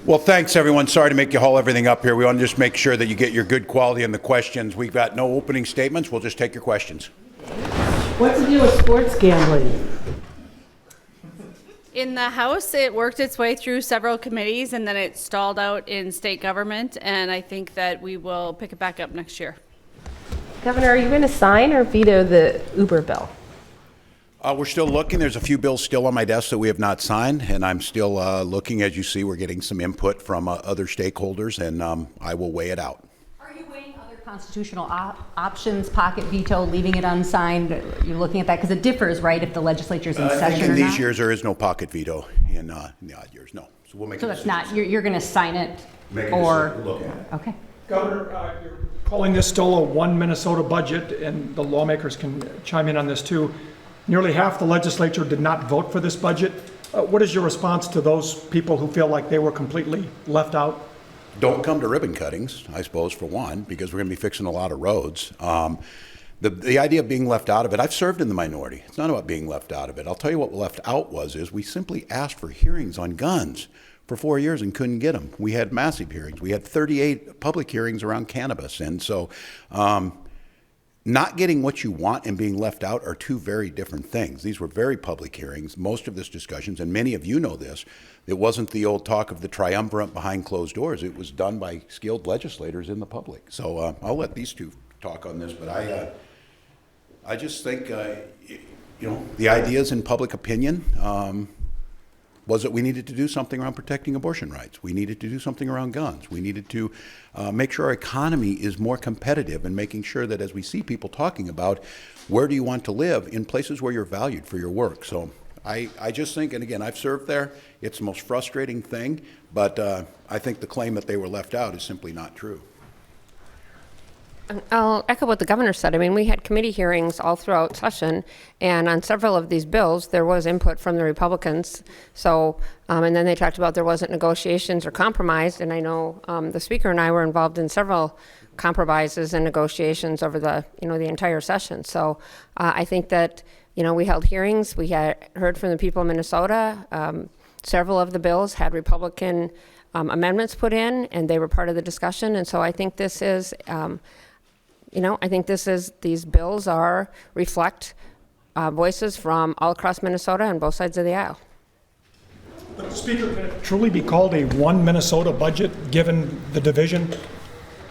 Well, thanks, everyone. Sorry to make you haul everything up here. We want to just make sure that you get your good quality in the questions. We've got no opening statements. We'll just take your questions. What's the deal with sports gambling? In the House, it worked its way through several committees, and then it stalled out in state government, and I think that we will pick it back up next year. Governor, are you going to sign or veto the Uber bill? We're still looking. There's a few bills still on my desk that we have not signed, and I'm still looking. As you see, we're getting some input from other stakeholders, and I will weigh it out. Are you weighing other constitutional options, pocket veto, leaving it unsigned? You're looking at that because it differs, right, if the legislature's in session or not? In these years, there is no pocket veto. In the odd years, no. So we'll make. So that's not, you're going to sign it, or look at it. Okay. Governor, you're calling this still a one Minnesota budget, and the lawmakers can chime in on this too. Nearly half the legislature did not vote for this budget. What is your response to those people who feel like they were completely left out? Don't come to ribbon cuttings, I suppose, for one, because we're going to be fixing a lot of roads. The idea of being left out of it, I've served in the minority. It's not about being left out of it. I'll tell you what left out is we simply asked for hearings on guns for 4 years and couldn't get them. We had massive hearings. We had 38 public hearings around cannabis. And so not getting what you want and being left out are two very different things. These were very public hearings. Most of this discussions, and many of you know this, it wasn't the old talk of the triumvirate behind closed doors. It was done by skilled legislators in the public. So I'll let these two talk on this, but I just think, the ideas in public opinion was that we needed to do something around protecting abortion rights. We needed to do something around guns. We needed to make sure our economy is more competitive and making sure that as we see people talking about where do you want to live in places where you're valued for your work. So I just think, and again, I've served there, it's the most frustrating thing, but I think the claim that they were left out is simply not true. I'll echo what the governor said. I mean, we had committee hearings all throughout session, and on several of these bills, there was input from the Republicans. So, and then they talked about there wasn't negotiations or compromise, and I know the speaker and I were involved in several compromises and negotiations over the entire session. So, I think that we held hearings. We had heard from the people of Minnesota. Several of the bills had Republican amendments put in, and they were part of the discussion. And so, I think this is. These bills reflect voices from all across Minnesota on both sides of the aisle. But Speaker, can it truly be called a one Minnesota budget given the division?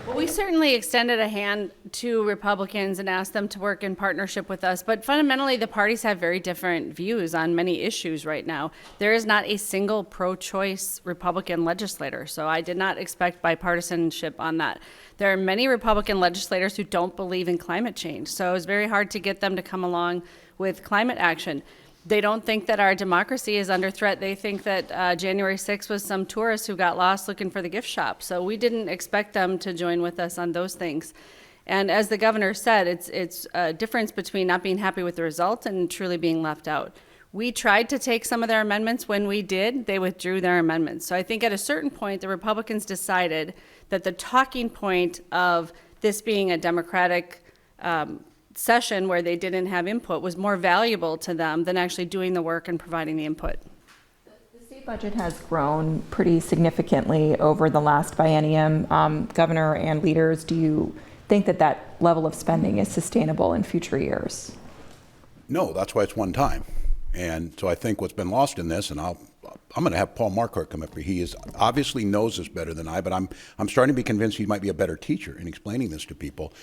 Well, we certainly extended a hand to Republicans and asked them to work in partnership with us, but fundamentally the parties have very different views on many issues right now. There is not a single pro-choice Republican legislator, so I did not expect bipartisanship on that. There are many Republican legislators who don't believe in climate change, so it's very hard to get them to come along with climate action. They don't think that our democracy is under threat. They think that January 6th was some tourists who got lost looking for the gift shop. So we didn't expect them to join with us on those things. And as the governor said, it's a difference between not being happy with the result and truly being left out. We tried to take some of their amendments. When we did, they withdrew their amendments. So I think at a certain point, the Republicans decided that the talking point of this being a Democratic session where they didn't have input was more valuable to them than actually doing the work and providing the input. The state budget has grown pretty significantly over the last biennium. Governor and leaders, do you think that level of spending is sustainable in future years? No, that's why it's one time. And so I think what's been lost in this, and I'm going to have Paul Marquardt come up here. He obviously knows this better than I, but I'm starting to be convinced he might be a better teacher in explaining this to people.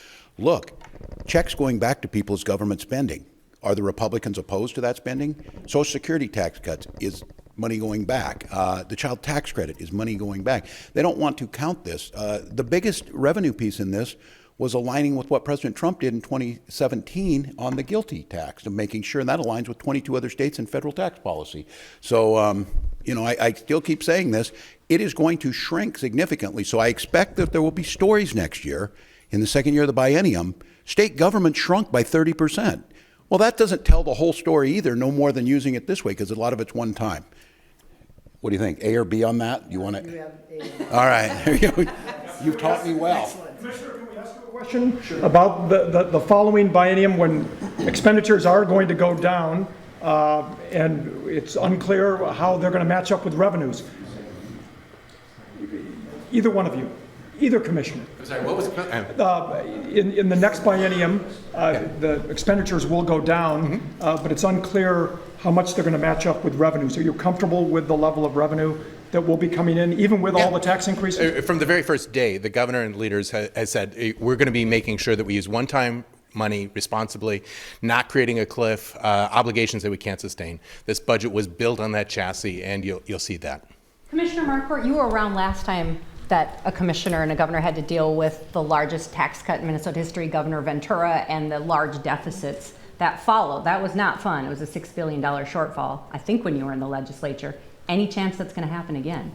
Look, checks going back to people's government spending. Are the Republicans opposed to that spending? Social Security tax cuts is money going back. The child tax credit is money going back. They don't want to count this. The biggest revenue piece in this was aligning with what President Trump did in 2017 on the GILTI tax and making sure, and that aligns with 22 other states and federal tax policy. So, I still keep saying this, it is going to shrink significantly. So I expect that there will be stories next year, in the second year of the biennium, state government shrunk by 30%. Well, that doesn't tell the whole story either, no more than using it this way, because a lot of it's one time. What do you think, A or B on that? You want to? All right, there you go. You've taught me well. Commissioner, can we ask you a question about the following biennium when expenditures are going to go down and it's unclear how they're going to match up with revenues? either one of you, either commissioner. I'm sorry, what was In the next biennium, the expenditures will go down, but it's unclear how much they're going to match up with revenues. Are you comfortable with the level of revenue that will be coming in, even with all the tax increases? From the very first day, the governor and leaders has said, we're going to be making sure that we use one-time money responsibly, not creating a cliff, obligations that we can't sustain. This budget was built on that chassis, and you'll see that. Commissioner Marquardt, you were around last time that a commissioner and a governor had to deal with the largest tax cut in Minnesota history, Governor Ventura, and the large deficits that followed. That was not fun. It was a $6 billion shortfall, I think, when you were in the legislature. Any chance that's going to happen again?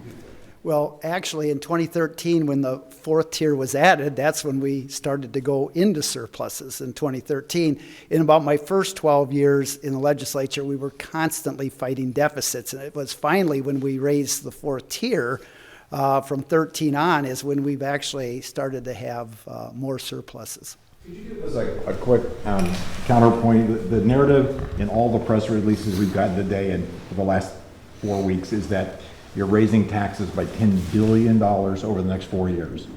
Well, actually, in 2013, when the fourth tier was added, that's when we started to go into surpluses in 2013. In about my first 12 years in the legislature, we were constantly fighting deficits. And it was finally when we raised the fourth tier from 13 on is when we've actually started to have more surpluses. Could you give us a quick counterpoint? The narrative in all the press releases we've gotten today and for the last 4 weeks is that you're raising taxes by $10 billion over the next 4 years.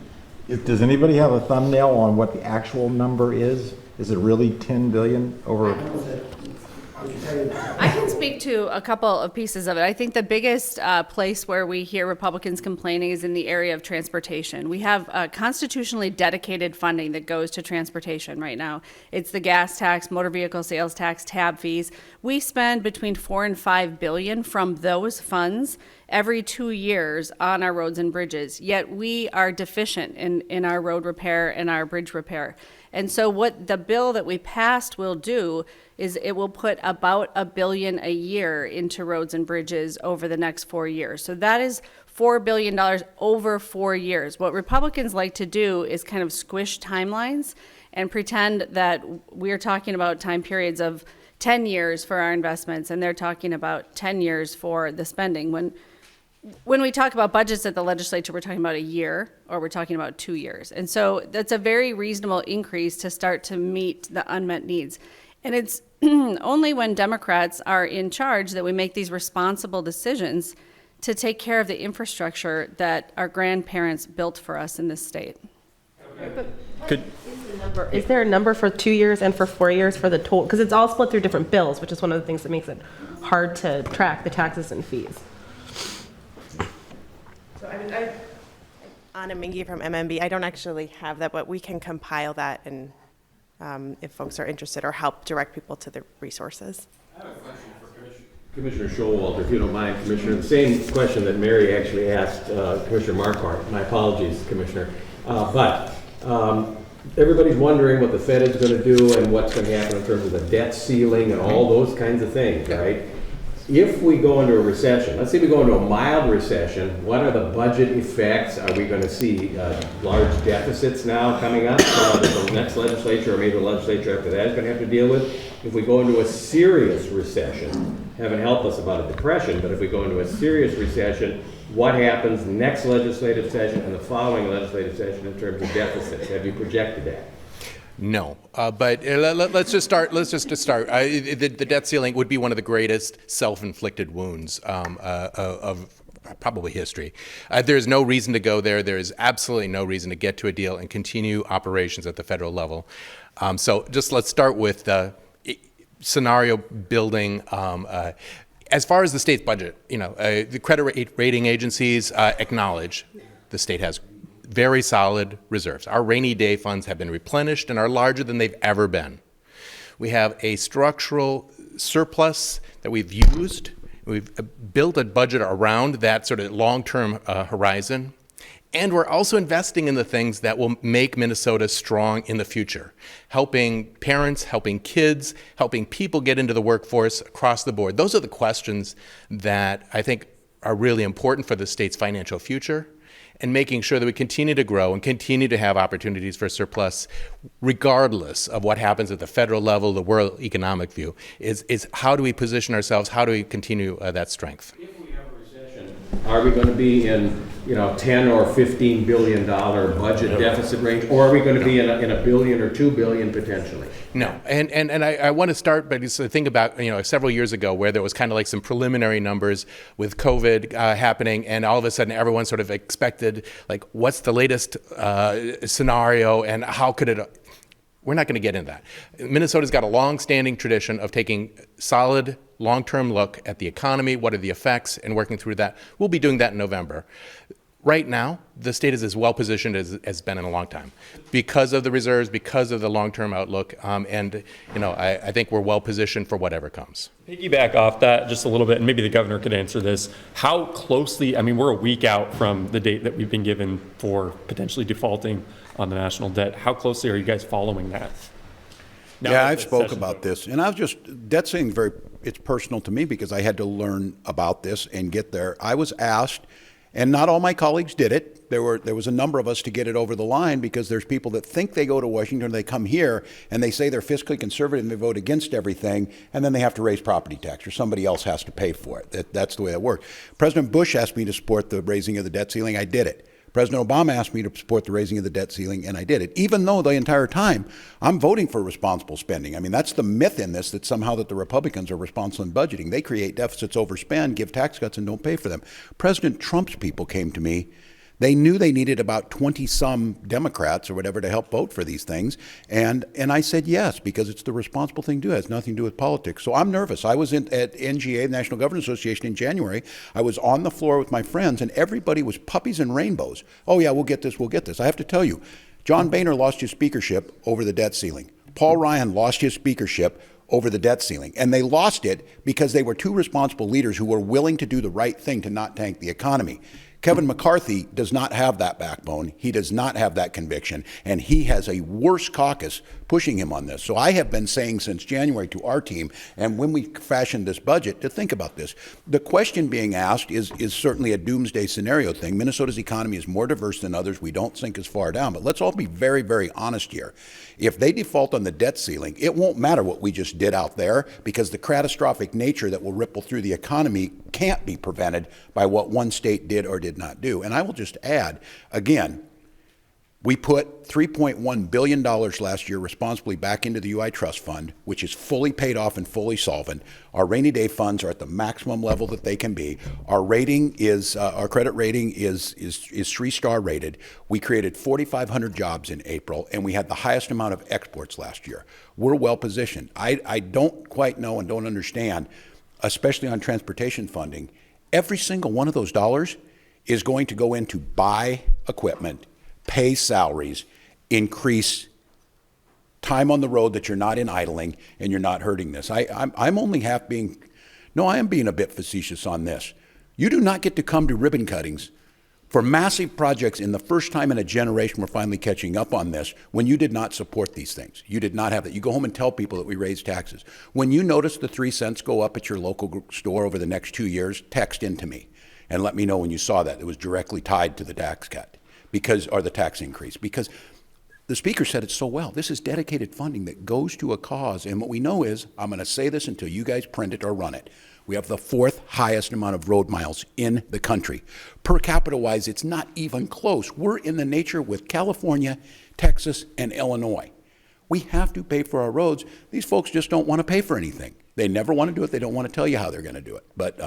Does anybody have a thumbnail on what the actual number is? Is it really $10 billion over? I can speak to a couple of pieces of it. I think the biggest place where we hear Republicans complaining is in the area of transportation. We have constitutionally dedicated funding that goes to transportation right now. It's the gas tax, motor vehicle sales tax, tab fees. We spend between $4 and $5 billion from those funds every 2 years on our roads and bridges, yet we are deficient in our road repair and our bridge repair. And so what the bill that we passed will do is it will put about $1 billion a year into roads and bridges over the next 4 years. So that is $4 billion over 4 years. What Republicans like to do is kind of squish timelines and pretend that we're talking about time periods of 10 years for our investments, and they're talking about 10 years for the spending. When we talk about budgets at the legislature, we're talking about a year or we're talking about 2 years. And so that's a very reasonable increase to start to meet the unmet needs. And it's only when Democrats are in charge that we make these responsible decisions to take care of the infrastructure that our grandparents built for us in this state. Is there a number for 2 years and for 4 years for the total? Because it's all split through different bills, which is one of the things that makes it hard to track the taxes and fees. So I'm Anna Mingy from MMB. I don't actually have that, but we can compile that and if folks are interested or help direct people to the resources. I have a question for Commissioner Showalter, if you don't mind, Commissioner. The same question that Mary actually asked Commissioner Marquardt. My apologies, Commissioner. But everybody's wondering what the Fed is going to do and what's going to happen in terms of the debt ceiling and all those kinds of things, right? If we go into a recession, let's say we go into a mild recession, what are the budget effects? Are we going to see large deficits now coming up that the next legislature or maybe the legislature after that is going to have to deal with? If we go into a serious recession, heaven help us about a depression, but if we go into a serious recession, what happens next legislative session and the following legislative session in terms of deficits? Have you projected that? No, but let's just start. The debt ceiling would be one of the greatest self-inflicted wounds of probably history. There's no reason to go there. There is absolutely no reason to get to a deal and continue operations at the federal level. So just let's start with the scenario building. As far as the state's budget, the credit rating agencies acknowledge the state has very solid reserves. Our rainy day funds have been replenished and are larger than they've ever been. We have a structural surplus that we've used. We've built a budget around that sort of long-term horizon. And we're also investing in the things that will make Minnesota strong in the future, helping parents, helping kids, helping people get into the workforce across the board. Those are the questions that I think are really important for the state's financial future, and making sure that we continue to grow and continue to have opportunities for surplus regardless of what happens at the federal level, the world economic view, is how do we position ourselves, how do we continue that strength? If we have a recession, Are we going to be in, 10 or $15 billion budget deficit range, or are we going to be in a billion or 2 billion potentially? No, and I want to start by just think about several years ago where there was kind of like some preliminary numbers with COVID happening, and all of a sudden everyone sort of expected like what's the latest scenario and how could it. We're not going to get into that. Minnesota's got a long-standing tradition of taking solid, long-term look at the economy, what are the effects, and working through that. We'll be doing that in November. Right now, the state is as well positioned as it's been in a long time because of the reserves, because of the long-term outlook, and I think we're well positioned for whatever comes. Piggyback off that just a little bit, and maybe the governor could answer this. How closely, I mean, we're a week out from the date that we've been given for potentially defaulting on the national debt. How closely are you guys following that? I've spoke about this, and debt ceiling it's personal to me because I had to learn about this and get there. I was asked, and not all my colleagues did it. There was a number of us to get it over the line because there's people that think they go to Washington, they come here, and they say they're fiscally conservative and they vote against everything, and then they have to raise property tax or somebody else has to pay for it. That's the way that works. President Bush asked me to support the raising of the debt ceiling. I did it. President Obama asked me to support the raising of the debt ceiling, and I did it, even though the entire time I'm voting for responsible spending. I mean, that's the myth in this, that somehow that the Republicans are responsible in budgeting. They create deficits, overspend, give tax cuts, and don't pay for them. President Trump's people came to me. They knew they needed about 20-some Democrats or whatever to help vote for these things. And I said yes, because it's the responsible thing to do. It has nothing to do with politics. So I'm nervous. I was at NGA, the National Governors Association, in January. I was on the floor with my friends, and everybody was puppies and rainbows. Oh, yeah, we'll get this, we'll get this. I have to tell you, John Boehner lost his speakership over the debt ceiling. Paul Ryan lost his speakership over the debt ceiling. And they lost it because they were two responsible leaders who were willing to do the right thing to not tank the economy. Kevin McCarthy does not have that backbone. He does not have that conviction, and he has a worse caucus pushing him on this. So I have been saying since January to our team, and when we fashioned this budget, to think about this. The question being asked is certainly a doomsday scenario thing. Minnesota's economy is more diverse than others. We don't sink as far down, but let's all be very, very honest here. If they default on the debt ceiling, it won't matter what we just did out there because the catastrophic nature that will ripple through the economy can't be prevented by what one state did or did not do. And I will just add, again, we put $3.1 billion last year responsibly back into the UI Trust Fund, which is fully paid off and fully solvent. Our rainy day funds are at the maximum level that they can be. Our rating is, our credit rating is 3-star rated. We created 4,500 jobs in April, and we had the highest amount of exports last year. We're well positioned. I don't quite know and don't understand, especially on transportation funding. Every single one of those dollars is going to go in to buy equipment, pay salaries, increase time on the road that you're not in idling and you're not hurting this. I'm only half being, no, I am being a bit facetious on this. You do not get to come to ribbon cuttings for massive projects in the first time in a generation we're finally catching up on this when you did not support these things. You did not have that. You go home and tell people that we raised taxes. When you notice the 3 cents go up at your local store over the next 2 years, text into me and let me know when you saw that. It was directly tied to the tax cut. Or the tax increase, because the speaker said it so well. This is dedicated funding that goes to a cause, and what we know is, I'm going to say this until you guys print it or run it, we have the 4th highest amount of road miles in the country. Per capita wise, it's not even close. We're in the nature with California, Texas, and Illinois. We have to pay for our roads. These folks just don't want to pay for anything. They never want to do it. They don't want to tell you how they're going to do it. But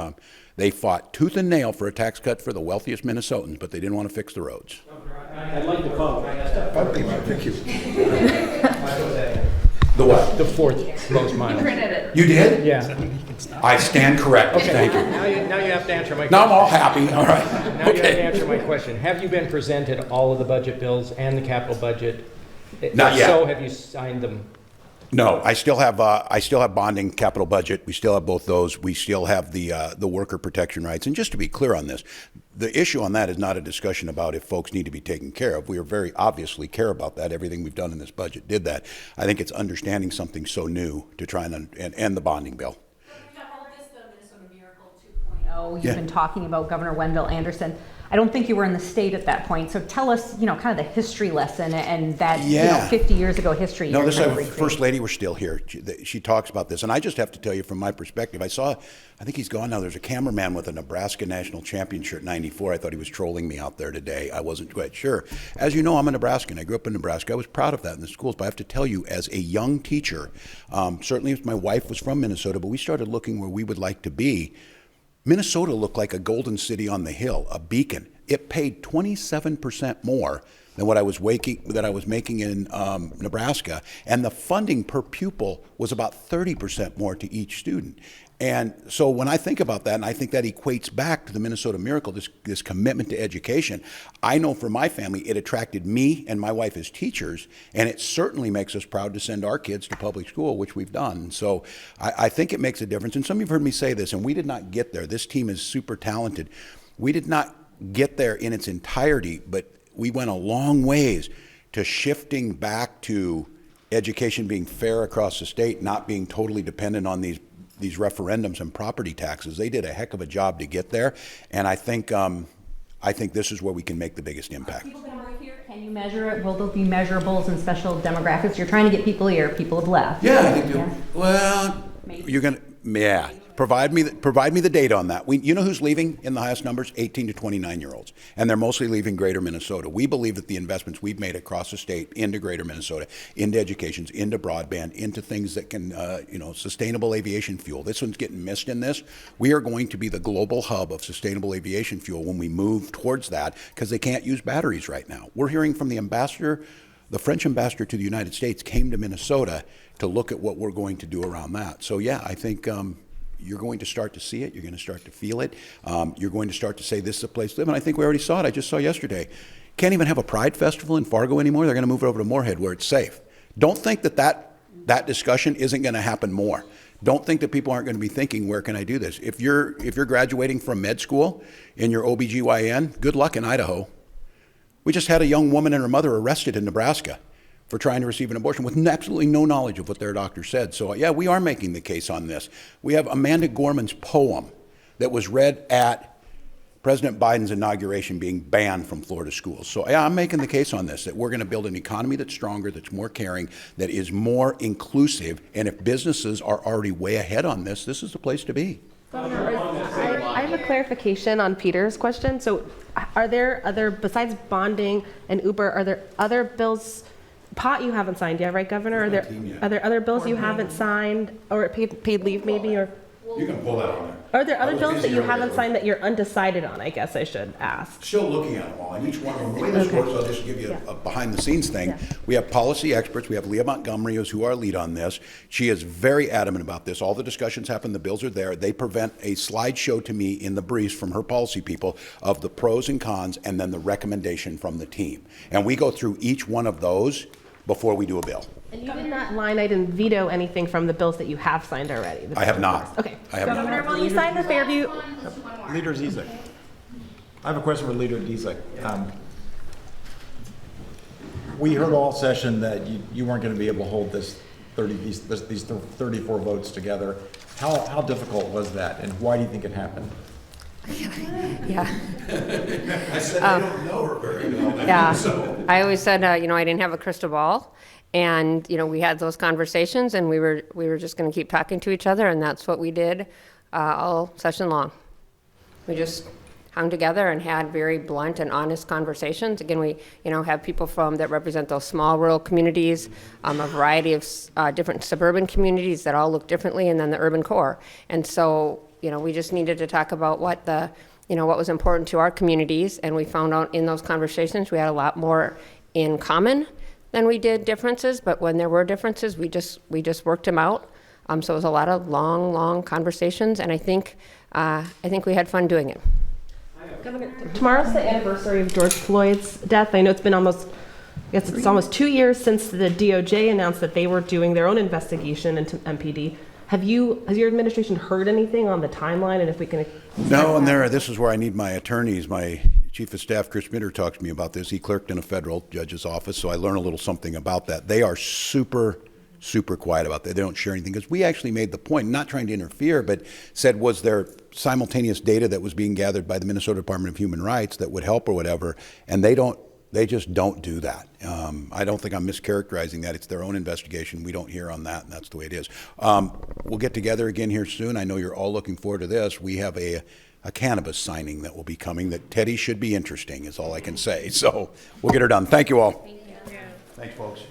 they fought tooth and nail for a tax cut for the wealthiest Minnesotans, but they didn't want to fix the roads. I'd like to follow. Thank you. The what? The 4th most miles. You did? Yeah. I stand corrected. Okay. Thank you. Now you have to answer my question. Now I'm all happy. All right. Now you have to answer my question. Have you been presented all of the budget bills and the capital budget? Not yet. If so, have you signed them? No, I still have bonding, capital budget. We still have both those. We still have the worker protection rights. And just to be clear on this, the issue on that is not a discussion about if folks need to be taken care of. We are very obviously care about that. Everything we've done in this budget did that. I think it's understanding something so new to try and end the bonding bill. You've been talking about Governor Wendell Anderson. I don't think you were in the state at that point. So tell us, kind of the history lesson and that, Yeah. 50 years ago history. No, you're this trying to recreate. First Lady was still here. She talks about this, and I just have to tell you from my perspective. I think he's gone now. There's a cameraman with a Nebraska national champion shirt, '94. I thought he was trolling me out there today. I wasn't quite sure. As you know, I'm a Nebraskan. I grew up in Nebraska. I was proud of that in the schools. But I have to tell you, as a young teacher, certainly if my wife was from Minnesota, but we started looking where we would like to be. Minnesota looked like a golden city on the hill, a beacon. It paid 27% more than what I was making in Nebraska, and the funding per pupil was about 30% more to each student. And so when I think about that, and I think that equates back to the Minnesota Miracle, this commitment to education, I know for my family, it attracted me and my wife as teachers, and it certainly makes us proud to send our kids to public school, which we've done. So I think it makes a difference. And some of you have heard me say this, and we did not get there. This team is super talented. We did not get there in its entirety, but we went a long ways to shifting back to education being fair across the state, not being totally dependent on these referendums and property taxes. They did a heck of a job to get there, and I think this is where we can make the biggest impact. People going to move here? Can you measure it? Will there be measurables and special demographics? You're trying to get people here. People have left. Yeah, I think. Yeah. Well, you're gonna. Yeah. Provide me the data on that. You know who's leaving in the highest numbers? 18 to 29-year-olds. And they're mostly leaving greater Minnesota. We believe that the investments we've made across the state into greater Minnesota, into education, into broadband, into things that can, sustainable aviation fuel. This one's getting missed in this. We are going to be the global hub of sustainable aviation fuel when we move towards that, because they can't use batteries right now. We're hearing from the ambassador. The French ambassador to the United States came to Minnesota to look at what we're going to do around that. So yeah, I think you're going to start to see it. You're going to start to feel it. You're going to start to say this is a place to live. And I think we already saw it. I just saw yesterday. Can't even have a Pride Festival in Fargo anymore. They're going to move it over to Moorhead where it's safe. Don't think that discussion isn't going to happen more. Don't think that people aren't going to be thinking, where can I do this? If you're graduating from med school in your OBGYN, good luck in Idaho. We just had a young woman and her mother arrested in Nebraska for trying to receive an abortion with absolutely no knowledge of what their doctor said. So yeah, we are making the case on this. We have Amanda Gorman's poem that was read at President Biden's inauguration being banned from Florida schools. So yeah, I'm making the case on this, that we're going to build an economy that's stronger, that's more caring, that is more inclusive. And if businesses are already way ahead on this, this is the place to be. I have a clarification on Peter's question. So are there other, besides bonding and Uber, are there other bills, pot you haven't signed yet, right, Governor? Are there other bills you haven't signed, or paid leave maybe, or? You can pull that on there. Are there other bills that you haven't signed that you're undecided on, I guess I should ask? Still looking at them all, and each one of them. The way this works, I'll just give you a behind-the-scenes thing. Yeah. We have policy experts. We have Leah Montgomery, who's our lead on this. She is very adamant about this. All the discussions happen. The bills are there. They present a slideshow to me in the briefs from her policy people of the pros and cons, and then the recommendation from the team. And we go through each one of those before we do a bill. And you did not line item veto anything from the bills that you have signed already? I have not. Okay. I have Governor, not. will you sign the Fairview? Leader Zizek. I have a question for Leader Zizek. We heard all session that you weren't going to be able to hold these 34 votes together. How difficult was that, and why do you think it happened? Yeah. I said I don't know her very well. Yeah. So. I always said, I didn't have a crystal ball. And, we had those conversations, and we were just going to keep talking to each other, and that's what we did all session long. We just hung together and had very blunt and honest conversations. Again, we, have people that represent those small rural communities, a variety of different suburban communities that all look differently, and then the urban core. And so, we just needed to talk about what what was important to our communities, and we found out in those conversations we had a lot more in common than we did differences, but when there were differences, we just worked them out. So it was a lot of long conversations, and I think we had fun doing it. Governor, tomorrow's the anniversary of George Floyd's death. I know it's been almost 2 years since the DOJ announced that they were doing their own investigation into MPD. Has your administration heard anything on the timeline, and if we can? No, and this is where I need my attorneys. My Chief of Staff, Chris Mitter, talks to me about this. He clerked in a federal judge's office, so I learn a little something about that. They are super super quiet about that. They don't share anything because we actually made the point, not trying to interfere, but said, was there simultaneous data that was being gathered by the Minnesota Department of Human Rights that would help or whatever? And they just don't do that. I don't think I'm mischaracterizing that. It's their own investigation. We don't hear on that, and that's the way it is. We'll get together again here soon. I know you're all looking forward to this. We have a cannabis signing that will be coming that Teddy should be interesting, is all I can say. So we'll get her done. Thank you all. Thank you. Thanks, folks.